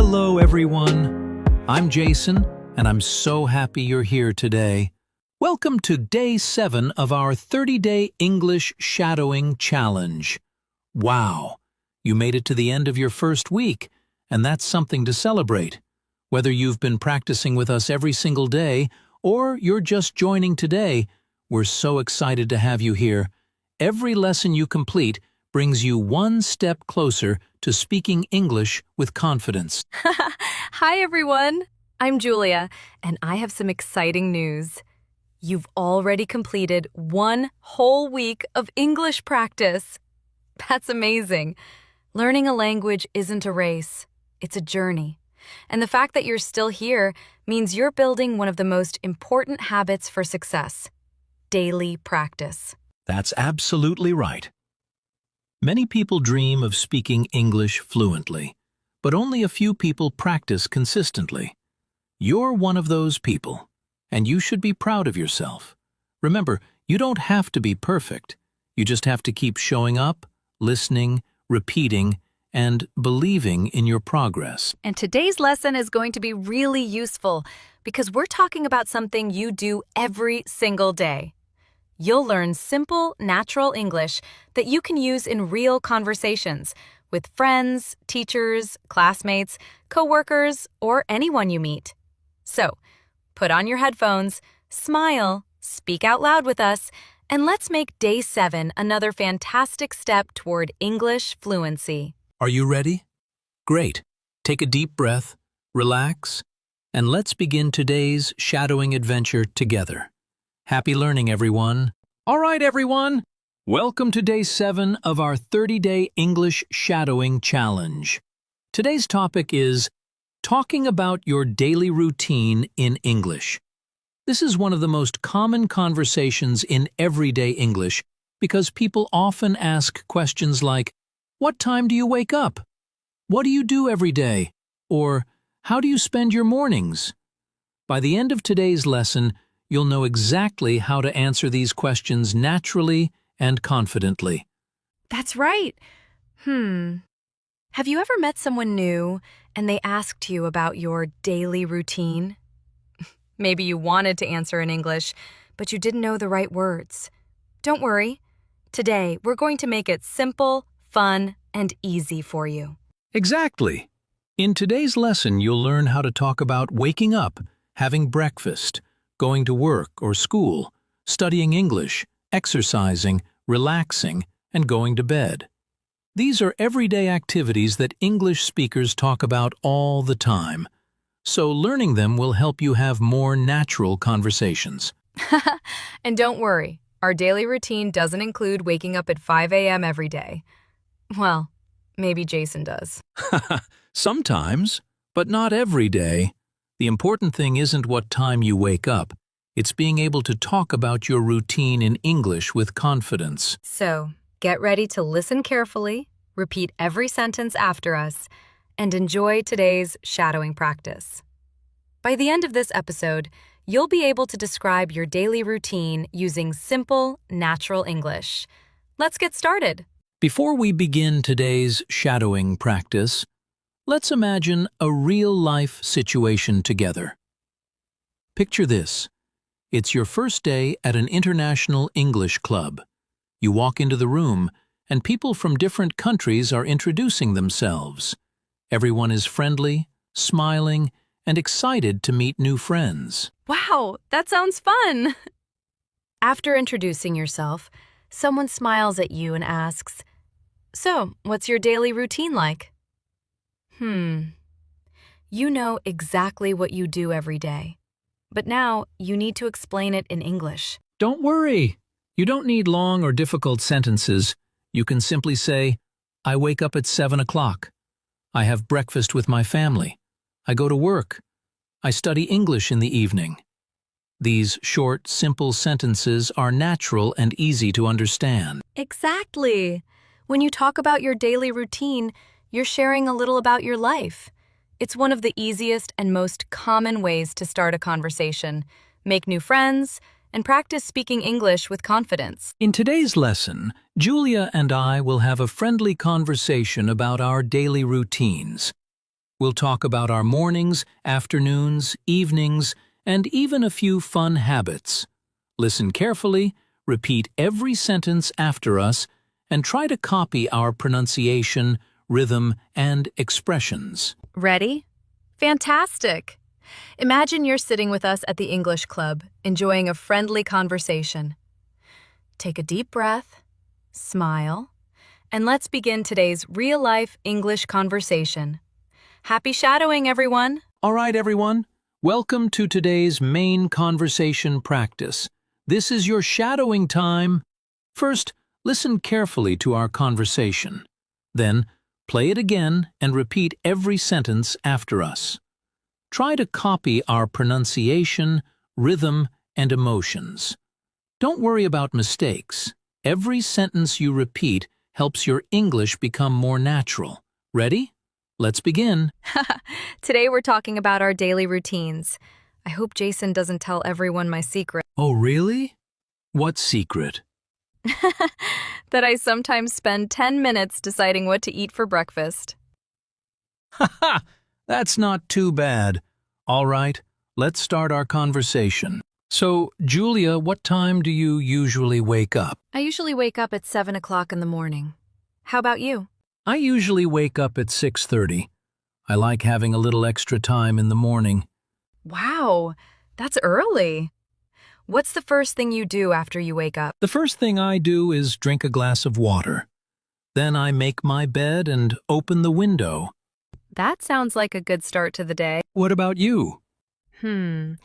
Hello, everyone. I'm Jason, and I'm so happy you're here today. Welcome to Day 7 of our 30-Day English Shadowing Challenge. Wow, you made it to the end of your first week, and that's something to celebrate. Whether you've been practicing with us every single day, or you're just joining today, we're so excited to have you here. Every lesson you complete brings you one step closer to speaking English with confidence. Hi, everyone. I'm Julia, and I have some exciting news. You've already completed one whole week of English practice. That's amazing. Learning a language isn't a race. It's a journey. And the fact that you're still here means you're building one of the most important habits for success: daily practice. That's absolutely right. Many people dream of speaking English fluently, but only a few people practice consistently. You're one of those people, and you should be proud of yourself. Remember, you don't have to be perfect. You just have to keep showing up, listening, repeating, and believing in your progress. And today's lesson is going to be really useful because we're talking about something you do every single day. You'll learn simple, natural English that you can use in real conversations with friends, teachers, classmates, coworkers, or anyone you meet. So, put on your headphones, smile, speak out loud with us, and let's make Day 7 another fantastic step toward English fluency. Are you ready? Great. Take a deep breath, relax, and let's begin today's shadowing adventure together. Happy learning, everyone. All right, everyone. Welcome to Day 7 of our 30-Day English Shadowing Challenge. Today's topic is talking about your daily routine in English. This is one of the most common conversations in everyday English because people often ask questions like, "What time do you wake up? What do you do every day?" Or, "How do you spend your mornings?" By the end of today's lesson, you'll know exactly how to answer these questions naturally and confidently. That's right. Have you ever met someone new and they asked you about your daily routine? Maybe you wanted to answer in English, but you didn't know the right words. Don't worry. Today, we're going to make it simple, fun, and easy for you. Exactly. In today's lesson, you'll learn how to talk about waking up, having breakfast, going to work or school, studying English, exercising, relaxing, and going to bed. These are everyday activities that English speakers talk about all the time, so learning them will help you have more natural conversations. And don't worry, our daily routine doesn't include waking up at 5 a.m. every day. Well, maybe Jason does. Sometimes, but not every day. The important thing isn't what time you wake up. It's being able to talk about your routine in English with confidence. So, get ready to listen carefully, repeat every sentence after us, and enjoy today's shadowing practice. By the end of this episode, you'll be able to describe your daily routine using simple, natural English. Let's get started. Before we begin today's shadowing practice, let's imagine a real-life situation together. Picture this. It's your first day at an international English club. You walk into the room, and people from different countries are introducing themselves. Everyone is friendly, smiling, and excited to meet new friends. Wow, that sounds fun! After introducing yourself, someone smiles at you and asks, "So, what's your daily routine like?" You know exactly what you do every day. But now, you need to explain it in English. Don't worry. You don't need long or difficult sentences. You can simply say, "I wake up at 7 o'clock. I have breakfast with my family. I go to work. I study English in the evening." These short, simple sentences are natural and easy to understand. Exactly. When you talk about your daily routine, you're sharing a little about your life. It's one of the easiest and most common ways to start a conversation, make new friends, and practice speaking English with confidence. In today's lesson, Julia and I will have a friendly conversation about our daily routines. We'll talk about our mornings, afternoons, evenings, and even a few fun habits. Listen carefully, repeat every sentence after us, and try to copy our pronunciation, rhythm, and expressions. Ready? Fantastic! Imagine you're sitting with us at the English Club, enjoying a friendly conversation. Take a deep breath, smile, and let's begin today's real-life English conversation. Happy shadowing, everyone! All right, everyone. Welcome to today's main conversation practice. This is your shadowing time. First, listen carefully to our conversation. Then, play it again and repeat every sentence after us. Try to copy our pronunciation, rhythm, and emotions. Don't worry about mistakes. Every sentence you repeat helps your English become more natural. Ready? Let's begin. Today we're talking about our daily routines. I hope Jason doesn't tell everyone my secret. Oh, really? What secret? That I sometimes spend 10 minutes deciding what to eat for breakfast. Haha, that's not too bad. All right, let's start our conversation. So, Julia, what time do you usually wake up? I usually wake up at 7 o'clock in the morning. How about you? I usually wake up at 6:30. I like having a little extra time in the morning. Wow, that's early. What's the first thing you do after you wake up? The first thing I do is drink a glass of water. Then I make my bed and open the window. That sounds like a good start to the day. What about you? The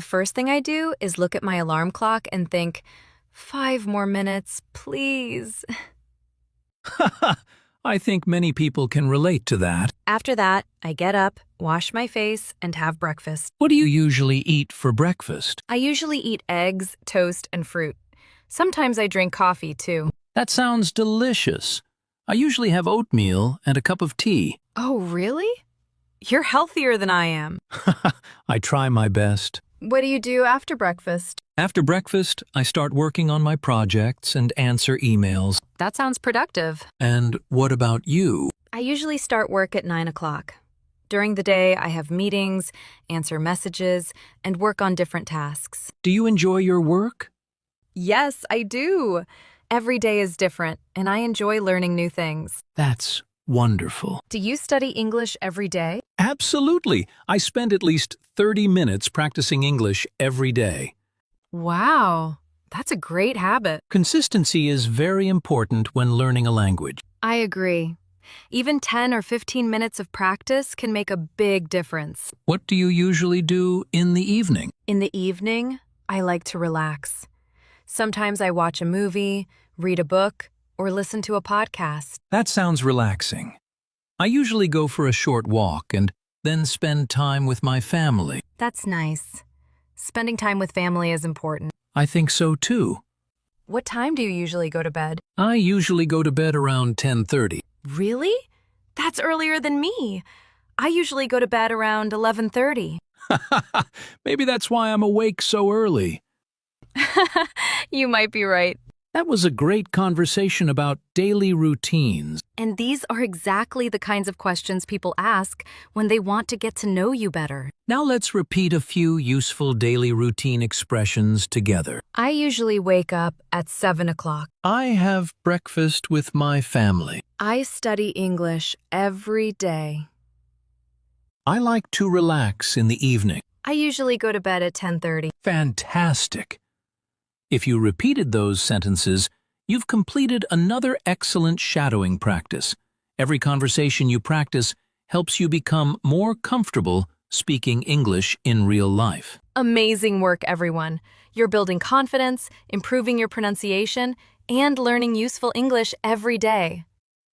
first thing I do is look at my alarm clock and think, 5 more minutes, please. Haha, I think many people can relate to that. After that, I get up, wash my face, and have breakfast. What do you usually eat for breakfast? I usually eat eggs, toast, and fruit. Sometimes I drink coffee, too. That sounds delicious. I usually have oatmeal and a cup of tea. Oh, really? You're healthier than I am. I try my best. What do you do after breakfast? After breakfast, I start working on my projects and answer emails. That sounds productive. And what about you? I usually start work at 9 o'clock. During the day, I have meetings, answer messages, and work on different tasks. Do you enjoy your work? Yes, I do. Every day is different, and I enjoy learning new things. That's wonderful. Do you study English every day? Absolutely. I spend at least 30 minutes practicing English every day. Wow, that's a great habit. Consistency is very important when learning a language. I agree. Even 10 or 15 minutes of practice can make a big difference. What do you usually do in the evening? In the evening, I like to relax. Sometimes I watch a movie, read a book, or listen to a podcast. That sounds relaxing. I usually go for a short walk and then spend time with my family. That's nice. Spending time with family is important. I think so too. What time do you usually go to bed? I usually go to bed around 10:30. Really? That's earlier than me. I usually go to bed around 11:30. Maybe that's why I'm awake so early. You might be right. That was a great conversation about daily routines. And these are exactly the kinds of questions people ask when they want to get to know you better. Now let's repeat a few useful daily routine expressions together. I usually wake up at 7 o'clock. I have breakfast with my family. I study English every day. I like to relax in the evening. I usually go to bed at 10:30. Fantastic! If you repeated those sentences, you've completed another excellent shadowing practice. Every conversation you practice helps you become more comfortable speaking English in real life. Amazing work, everyone. You're building confidence, improving your pronunciation, and learning useful English every day.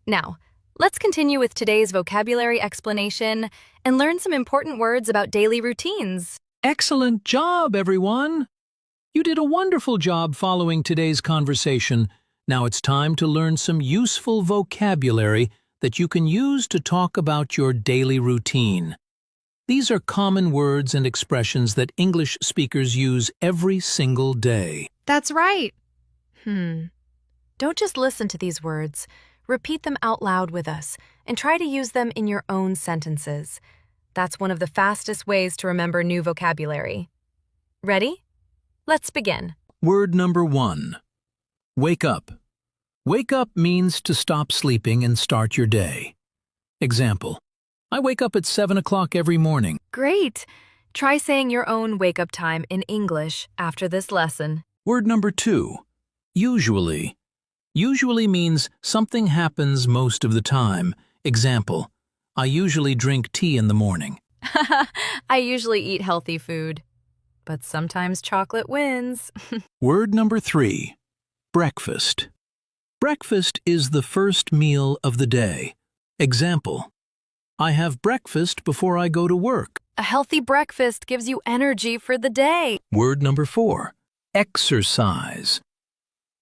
Now, let's continue with today's vocabulary explanation and learn some important words about daily routines. Excellent job, everyone! You did a wonderful job following today's conversation. Now it's time to learn some useful vocabulary that you can use to talk about your daily routine. These are common words and expressions that English speakers use every single day. That's right. Don't just listen to these words. Repeat them out loud with us and try to use them in your own sentences. That's one of the fastest ways to remember new vocabulary. Ready? Let's begin. Word number 1. Wake up. Wake up means to stop sleeping and start your day. Example: I wake up at 7 o'clock every morning. Great! Try saying your own wake-up time in English after this lesson. Word number 2. Usually. Usually means something happens most of the time. Example: I usually drink tea in the morning. I usually eat healthy food, but sometimes chocolate wins. Word number 3. Breakfast. Breakfast is the first meal of the day. Example: I have breakfast before I go to work. A healthy breakfast gives you energy for the day. Word number 4. Exercise.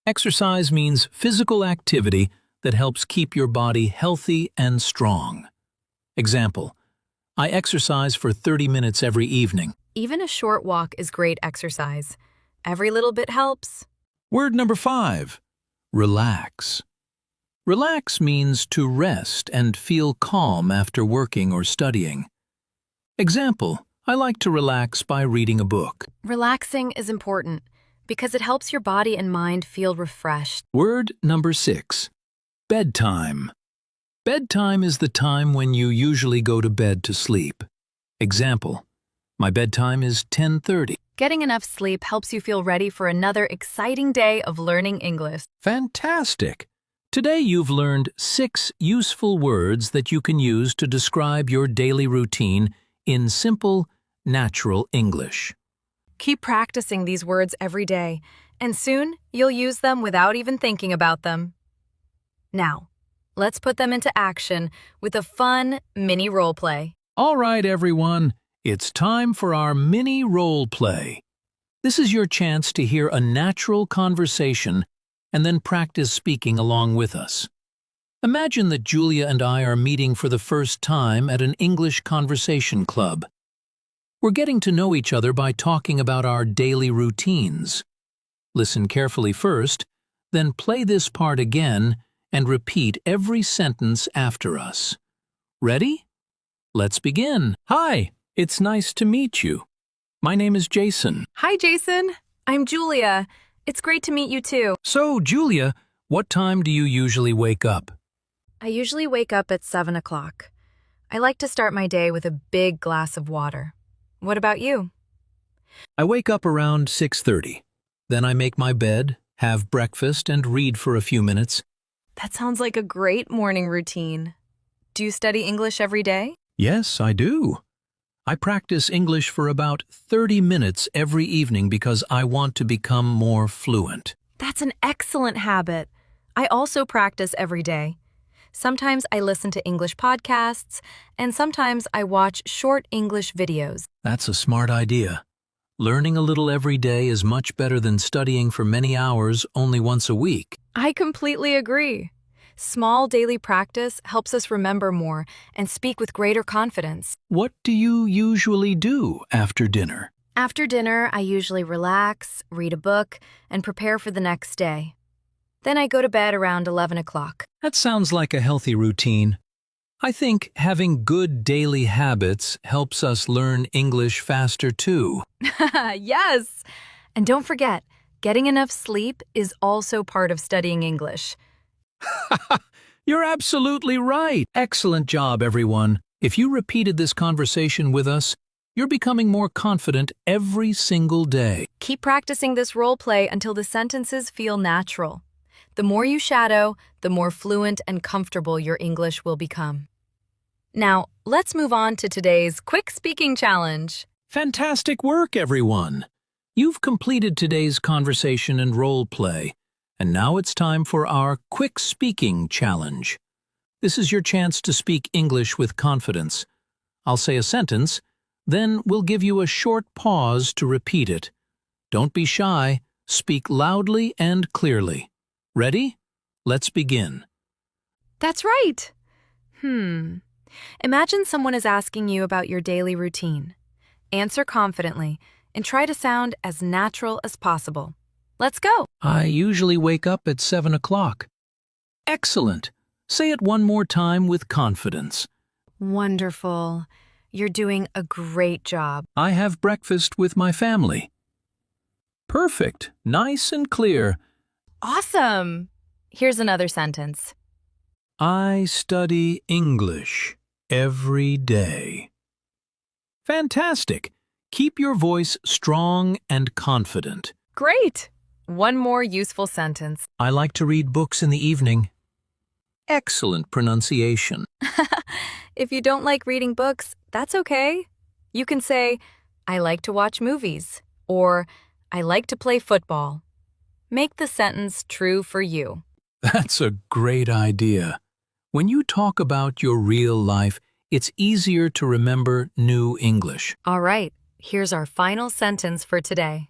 Exercise means physical activity that helps keep your body healthy and strong. Example: I exercise for 30 minutes every evening. Even a short walk is great exercise. Every little bit helps. Word number 5. Relax. Relax means to rest and feel calm after working or studying. Example: I like to relax by reading a book. Relaxing is important because it helps your body and mind feel refreshed. Word number 6. Bedtime. Bedtime is the time when you usually go to bed to sleep. Example: my bedtime is 10:30. Getting enough sleep helps you feel ready for another exciting day of learning English. Fantastic! Today you've learned 6 useful words that you can use to describe your daily routine in simple, natural English. Keep practicing these words every day, and soon you'll use them without even thinking about them. Now, let's put them into action with a fun mini role play. All right, everyone, it's time for our mini role play. This is your chance to hear a natural conversation and then practice speaking along with us. Imagine that Julia and I are meeting for the first time at an English conversation club. We're getting to know each other by talking about our daily routines. Listen carefully first, then play this part again and repeat every sentence after us. Ready? Let's begin. Hi, it's nice to meet you. My name is Jason. Hi, Jason. I'm Julia. It's great to meet you too. So, Julia, what time do you usually wake up? I usually wake up at 7 o'clock. I like to start my day with a big glass of water. What about you? I wake up around 6:30. Then I make my bed, have breakfast, and read for a few minutes. That sounds like a great morning routine. Do you study English every day? Yes, I do. I practice English for about 30 minutes every evening because I want to become more fluent. That's an excellent habit. I also practice every day. Sometimes I listen to English podcasts, and sometimes I watch short English videos. That's a smart idea. Learning a little every day is much better than studying for many hours only once a week. I completely agree. Small daily practice helps us remember more and speak with greater confidence. What do you usually do after dinner? After dinner, I usually relax, read a book, and prepare for the next day. Then I go to bed around 11 o'clock. That sounds like a healthy routine. I think having good daily habits helps us learn English faster too. Yes! And don't forget, getting enough sleep is also part of studying English. You're absolutely right. Excellent job, everyone. If you repeated this conversation with us, you're becoming more confident every single day. Keep practicing this role play until the sentences feel natural. The more you shadow, the more fluent and comfortable your English will become. Now, let's move on to today's quick speaking challenge. Fantastic work, everyone. You've completed today's conversation and role play, and now it's time for our quick speaking challenge. This is your chance to speak English with confidence. I'll say a sentence, then we'll give you a short pause to repeat it. Don't be shy. Speak loudly and clearly. Ready? Let's begin. That's right. Imagine someone is asking you about your daily routine. Answer confidently and try to sound as natural as possible. Let's go. I usually wake up at 7 o'clock. Excellent. Say it one more time with confidence. Wonderful. You're doing a great job. I have breakfast with my family. Perfect. Nice and clear. Awesome! Here's another sentence. I study English every day. Fantastic. Keep your voice strong and confident. Great! One more useful sentence. I like to read books in the evening. Excellent pronunciation. If you don't like reading books, that's okay. You can say, I like to watch movies, or I like to play football. Make the sentence true for you. That's a great idea. When you talk about your real life, it's easier to remember new English. All right, here's our final sentence for today.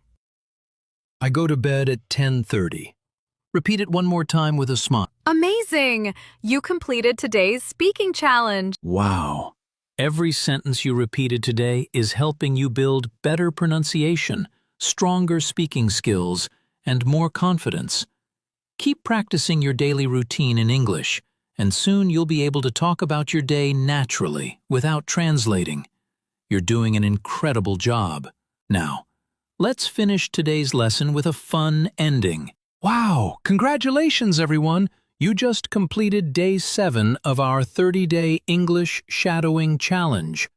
I go to bed at 10:30. Repeat it one more time with a smile. Amazing! You completed today's speaking challenge. Wow. Every sentence you repeated today is helping you build better pronunciation, stronger speaking skills, and more confidence. Keep practicing your daily routine in English, and soon you'll be able to talk about your day naturally without translating. You're doing an incredible job. Now, let's finish today's lesson with a fun ending. Wow! Congratulations, everyone! You just completed day 7 of our 30-day English Shadowing Challenge.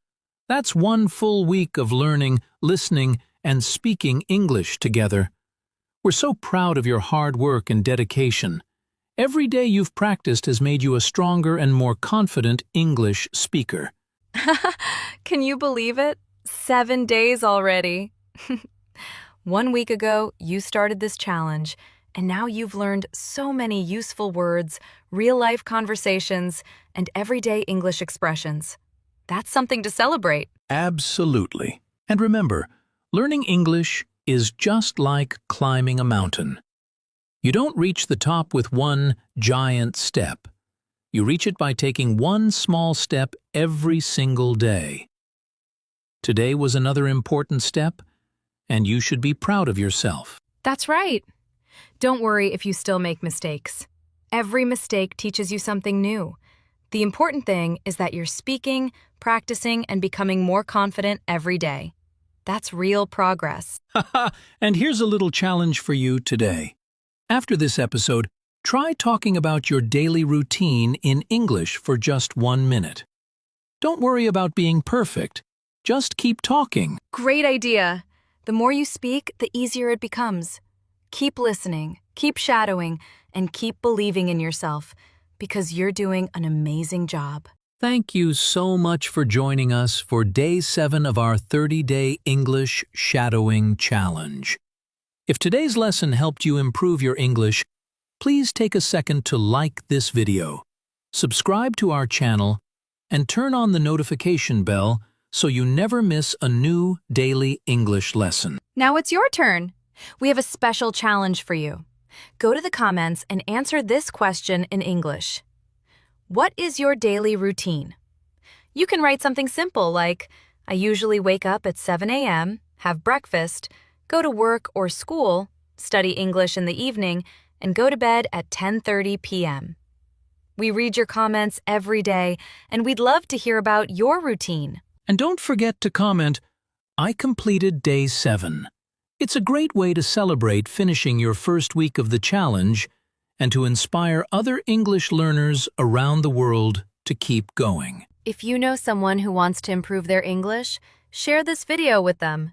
That's one full week of learning, listening, and speaking English together. We're so proud of your hard work and dedication. Every day you've practiced has made you a stronger and more confident English speaker. Can you believe it? 7 days already. 1 week ago, you started this challenge, and now you've learned so many useful words, real-life conversations, and everyday English expressions. That's something to celebrate. Absolutely. And remember, learning English is just like climbing a mountain. You don't reach the top with one giant step. You reach it by taking one small step every single day. Today was another important step, and you should be proud of yourself. That's right. Don't worry if you still make mistakes. Every mistake teaches you something new. The important thing is that you're speaking, practicing, and becoming more confident every day. That's real progress. And here's a little challenge for you today. After this episode, try talking about your daily routine in English for just 1 minute. Don't worry about being perfect. Just keep talking. Great idea. The more you speak, the easier it becomes. Keep listening, keep shadowing, and keep believing in yourself, because you're doing an amazing job. Thank you so much for joining us for Day 7 of our 30-day English Shadowing Challenge. If today's lesson helped you improve your English, please take a second to like this video, subscribe to our channel, and turn on the notification bell so you never miss a new daily English lesson. Now it's your turn. We have a special challenge for you. Go to the comments and answer this question in English. What is your daily routine? You can write something simple like, I usually wake up at 7 a.m., have breakfast, go to work or school, study English in the evening, and go to bed at 10:30 p.m. We read your comments every day, and we'd love to hear about your routine. And don't forget to comment, I completed Day 7. It's a great way to celebrate finishing your first week of the challenge and to inspire other English learners around the world to keep going. If you know someone who wants to improve their English, share this video with them.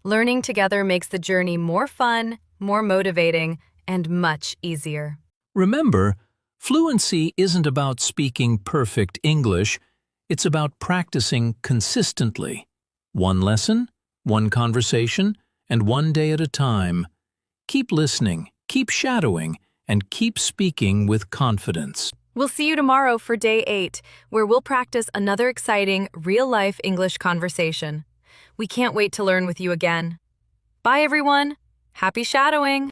Learning together makes the journey more fun, more motivating, and much easier. Remember, fluency isn't about speaking perfect English, it's about practicing consistently. One lesson, one conversation, and one day at a time. Keep listening, keep shadowing, and keep speaking with confidence. We'll see you tomorrow for Day 8, where we'll practice another exciting, real-life English conversation. We can't wait to learn with you again. Bye, everyone. Happy shadowing!